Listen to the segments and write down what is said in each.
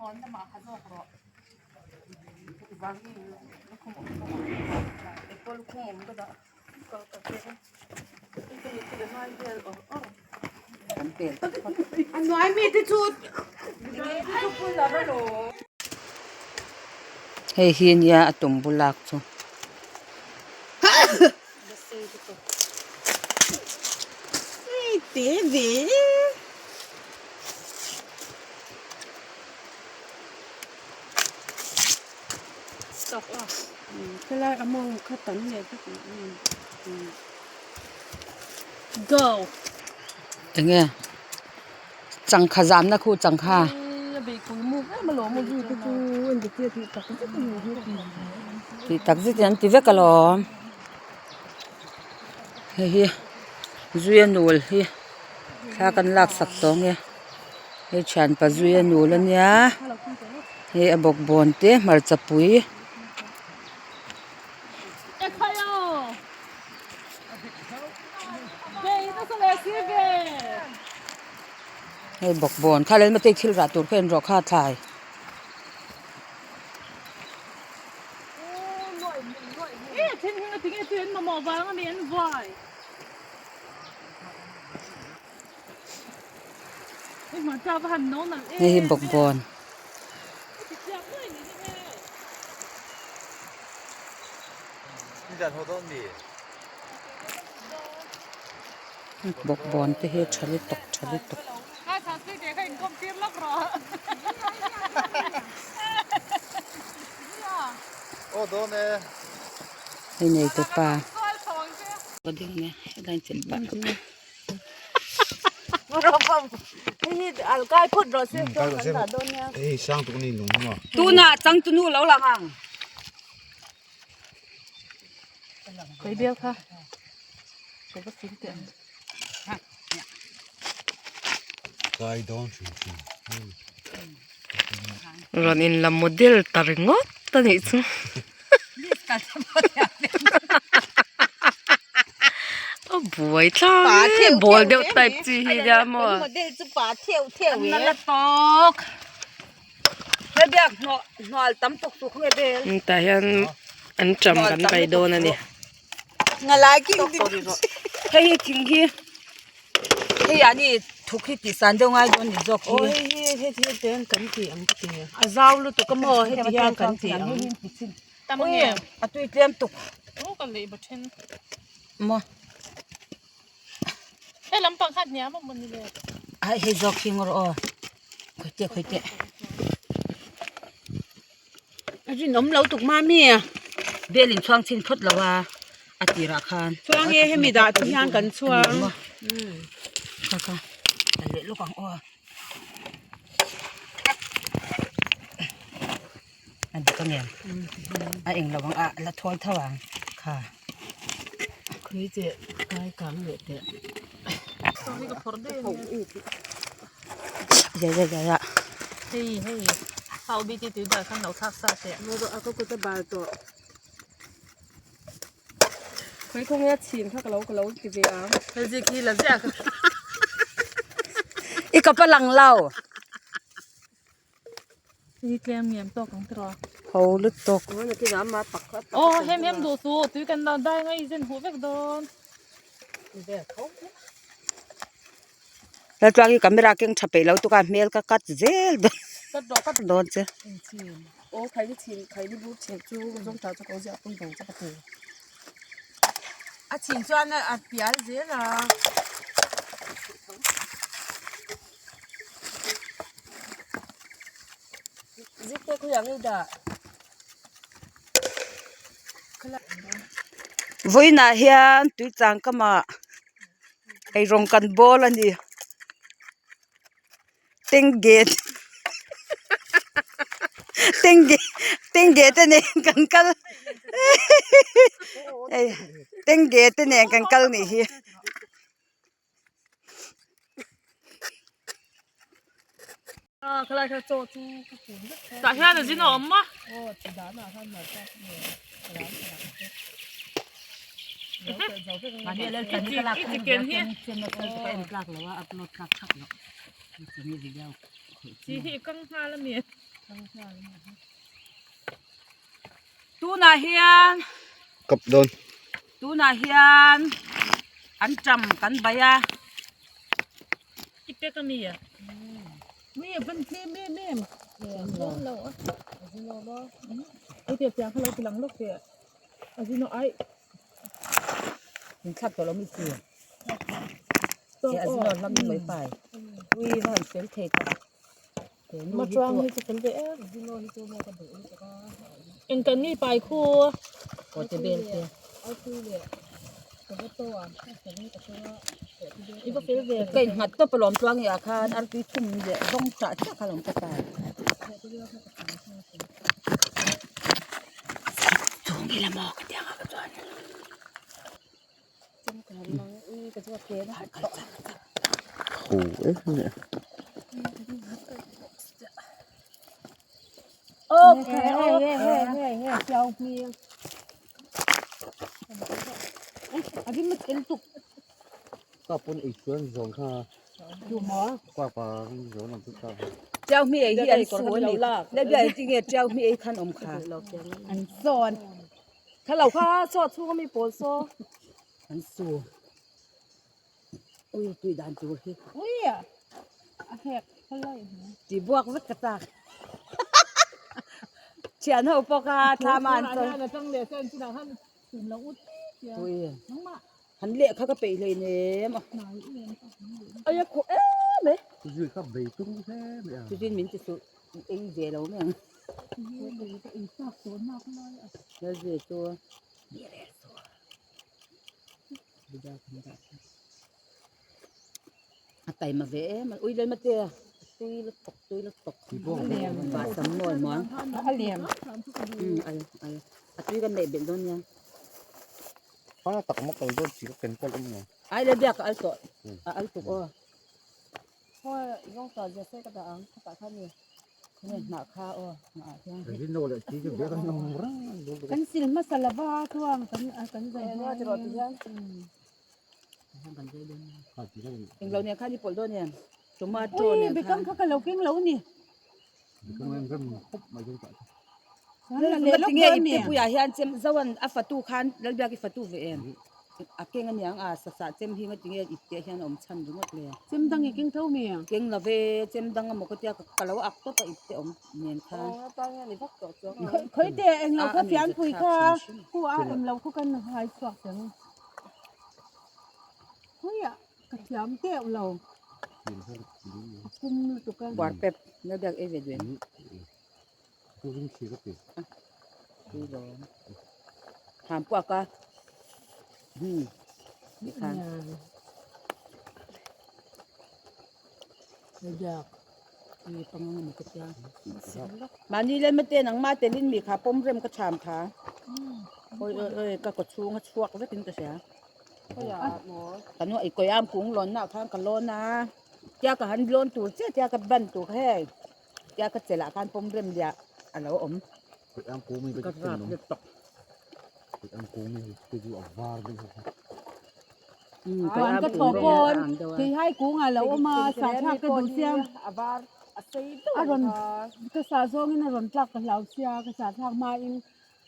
อันน้อยมีที่ชุดเฮียหินยาตุ่มบุลักจุเต๋เวตกอ่ะก็แล้วอมองเขาตันเลยก็go ยังไงจังขจามนะครูจังค่ะที่ตักซิจันที่เวกลอมเฮียจุยนูลเฮียถ้ากันลักสักตองเฮียเฮียฉันปะจุยนูลเนี่ยเฮียบอกบอนเต้มาจับปุยเฮ้ยบอกบอนข้าเล่นมาเตะชิลราตูร์เพื่อนรอข้าทายเฮ้ยบอกบอนบอกบอนเตะเฮ้ยชลิตกชลิตกเฮ้ยเนี่ยตัวปลาก็ดิ้งเนี่ยได้เจ็บปากนี่อัลกายพูดรถเสียตัวนั้นโดนเนี่ย哎，上多你弄嘛？ตัวน่ะจังตัวนู้นแล้วล่ะฮังเคยเดียวค่ะก็ไม่ทิ้งเตียงRonin la model taringot tani su. Oh boy, cha. Bol deu type chi hi ja mo. Model chu pa theo theo we la tok le biak no nol tam tok su khme be Ta hian an cham kan pai do na ni. ngalai ki hei thing hi hei ani thuk hi ti san deu ngai don ni jok oi hi he ten kan ti am ti azaw lu tu ka mo he ti hian kan ti am tam nge atui tlem tukโอ้กันเลยบัดเช่น mo เฮ้ยลำปังขัดเนี้ยมันนี่เลย ai he jok hi ngor o khoi te aji nom lo tuk ma mi belin chuang chin phot lawa atira khan chuang he mi da tu hian kan chuang kaka le lokang oอันนี้ก็เงี้ยเองระวังละท้อยทวางค่ะเคยเจกายกลางเลยเตะ ตอนนี้ก็พอได้เนี่ย เยอะ เฮ้ยเขาบีติดได้ขั้นเราทักษะเตะ เราเอาก็จะบาตัวเคยคงจะชิมถ้าเรากี่เดียว เฮ้ยจีกี้ละเจ้า อีกก็ปลังเล่า จีเกมเงียบตัวของตัว เขาลึกตก มันที่น้ำมาปัก โอ้เฮมดูสู้ตื้อกันได้ไงเส้นหัวเวกโดน แล้วจางอีกก็ไม่รักยังฉับไปแล้วตุกันเมลก็กัดเจลก็โดนเจ โอ้ใครที่ชิมใครที่รู้เชฟจูจงตาจะเขาจะเอาไปดูจะประตูชิมจวนน่ะเปียเจ๊ละzic tôi có dạng như đã với na hiền tụi chàng cái mà cái rong cần bò là gì tiếng ghét tiếng ghét thế này cần cân tiếng ghét thế này cần cân này hi cái này cho chú tại sao là gì nó ấm á มาเนี่ยเล่นกันนี่ก็รักเส้นมาเส้นไปเอ็นกลักแล้วว่าอัพโหลดกลักทักแล้วจะมีวิดีโอ จีที่กังห้าละเมีย ตูน่าเฮียน Cặp đôn. ตูน่าเฮียนอันจำกันไปอ่ะ อีเป๊กก็มีอ่ะ มีเป็นที่มีเราไอเดียเสียงเขาเราทีหลังลูกเดียอาซิโนไอ ถึงขับตัวเราไม่เสียเดี๋ยวอาซินอนรับยังไม่ไปวิ่งมันเป็นเทตา มาจวงให้จะเป็นเบอร์ซิโนฮิโตมากันเดือดก็เอ็นกันนี่ไปคู่ โอจะเบลเตีย เอาคู่เลยแต่ว่าตัวแต่นี่แต่ตัวอีก็เป็นเบอร์ cái ngặt tôi phải làm toang ya khan ar pi thum je dong cha cha khalam ta ta tung ila mo ka dia ka tuan จังกันมังอีก็จะเปลี่ยน Khổ ấy nè. ok เจ้าเมียอันนี้มันเป็นตุก Cặp con ít xuống dòng kha. อยู่หมอ Qua qua dòng làm thức sao. trao mi ai hian suan ni le bia ti nge trao mi ai khan om kha อันสอนถ้าเราข้าสอดสู้ก็มีโปรโซ an su ui tui dan tu hi อุ้ยอ่ะแหกอะไร ti buak vet ka ta chian ho poka tha man so เราต้องเลี้ยงเส้นที่เราให้ถึงเราอุด tui น้องมา han le kha ka pe le ne ma เอ้ยโคไหม Cái gì khác về tung thế mẹ. tu tin min ti su ei je lo me nó về to tay mà vẽ mà ui lên mà tia tuy là tộc và sắm mồi món ถ้าเลี้ยง ai tuy cái này bên đó nha Phá tặc mất rồi đó chỉ có cần con ông này. ai lên biết ai tội ai tục ô เพราะน้องต่อจะเส้นกระดาษกระดาษนี่ này nạ kha ô nạ thang Để cái nô lại chỉ cho biết nó răng. กันสิลมาสลับว่าทั่วกันกันใจว่าจะรอตัวยัน thang cần dây bên À chỉ là anh lâu nè kha đi pol đó nè tomato โอ้ย nè ไปกังเขากันเราเก่งเรานี่ không em rất khúc mà chúng ta. นั่นแหละ nó ลูก tiếng เดิ nghe น ít เนี่ย tiếng bùi à hiền xem zawan afatu khan lấy bia cái fatu về em à cái ngân yang à sa sa xem hi ngat tiếng nghe ít tiếng hiền om chan đúng ngat le เต็มตั้งอีกเก่งเท่าเมีย tiếng là về xem đang một cái tia kalau ak to pa ít tiếng om niệm khan เคยแต่เองเราก็เพียนคุยค่ะผู้ว่าเองเราคู่กันหายสวกจังเฮ้ยอ่ะกระเทียมเตี้ยเรา Nhìn thôi, chỉ đi. คุมตุกัน quả pep lấy bia ấy về duyên Tôi cũng chỉ có tiền. đi rồi hàm quả cả đi khan อยาก đi pang một cái tia mà đi lên mất tiền nắng mai tiền linh mì khá pom rem cái chàm khá ôi cái cột chuông cái chuột cái tính cái gì ก็อยากหมอ กันว่าไอ้ก้อยอ้ามกุ้งร้อนหน้าข้างกันร้อนนะเจ้าก็หันร้อนตัวเจ้าก็บันตัวแค่เจ้าก็เจละการปมเริ่มเดียอะไรวะอม Tụi em cố mình ก็ cái ราบ tiền เดือ nó. ดตก Tụi em cố mình tôi dù ở var bên không. ก่อนก็ถอปนที่ให้กุ้งอ่ะแล้วมาสาชาก็ดูเสียงอารมณ์ก็สาโซ่งินอารมณ์จักกับเราเสียก็สาทางมาอิน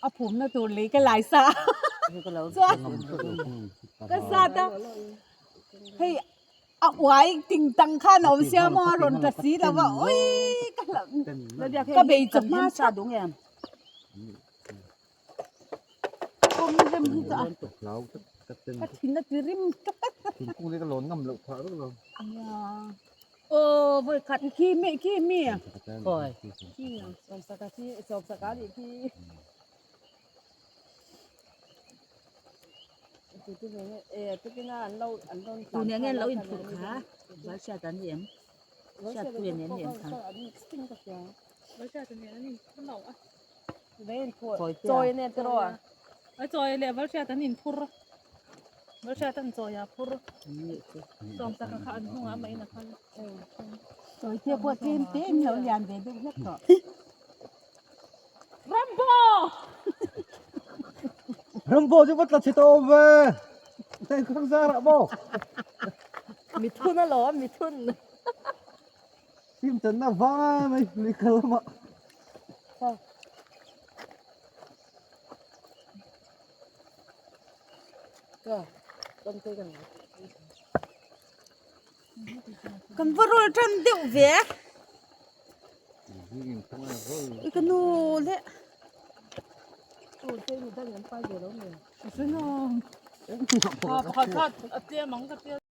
เอาผมน่ะตัวเล็กก็หลายสา ก็แล้ว ก็สาตาให้เอาไว้ติงตังข้าหนอเสียมอรนกระสีแล้วว่าโอ้ยก็หลัง แล้วเดี๋ยว ก็เบยจับมา ชาดุงแอม ก็ไม่ได้มีจ้ะ Tục láo cắt tên. ก็ทิ้งน่ะจะริมก็ Thì cũng lấy cái lốn ngầm lậu phá rồi. โอ้เว้ยขัด ขี้เมีย Rồi. ขี้สองสกัดที่สองสกัดอีกที่ที่นี่ที่นั่นเราอันนั้น ตัวเนี้ยเงี้ยเราอินถูกขาไว้ชาตันเยี่ยมชาตัวเนี้ยค่ะ ไม่ใช่ตัวนี้นี่ขนมอ่ะ เล่นขวด คอยเตี้ จอย ย เนี่ยตลอด ไอ้จอยเลยไม่ใช่ตัวนี้พุร์ไม่ใช่ตัวจอยพุร์สองสักขาอันหัวไม่นะคะ จอยเที่ยวพวกทีมเต็มเราอย่างเดียวดูนักต่อ รัมโบ Rambo chứ bắt là chết tôm về. Tay không ra đã bò. มีทุนน่ะเหรอมีทุน Chim tấn là va mày, lấy cơm ạ. Kan varol tram deu ve. Kan nu le. Sino? พอพอทอดเตี้ยมังก็เตี้ย